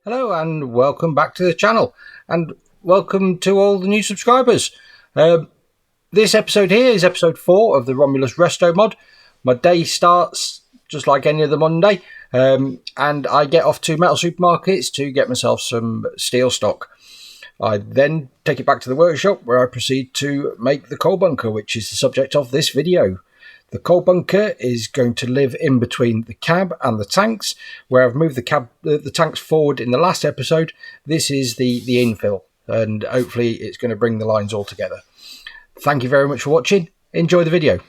Hello and welcome back to the channel, and welcome to all the new subscribers. This episode here is episode 4 of the Romulus Resto mod. My day starts just like any other Monday, and I get off to metal supermarkets to get myself some steel stock. I then take it back to the workshop where I proceed to make the coal bunker, which is the subject of this video. The coal bunker is going to live in between the cab and the tanks. Where I've moved the tanks forward in the last episode, this is the infill, and hopefully it's going to bring the lines all together. Thank you very much for watching. Enjoy the video.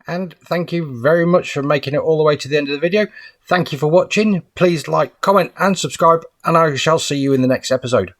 And thank you very much for making it all the way to the end of the video. Thank you for watching. Please like, comment and subscribe, and I shall see you in the next episode.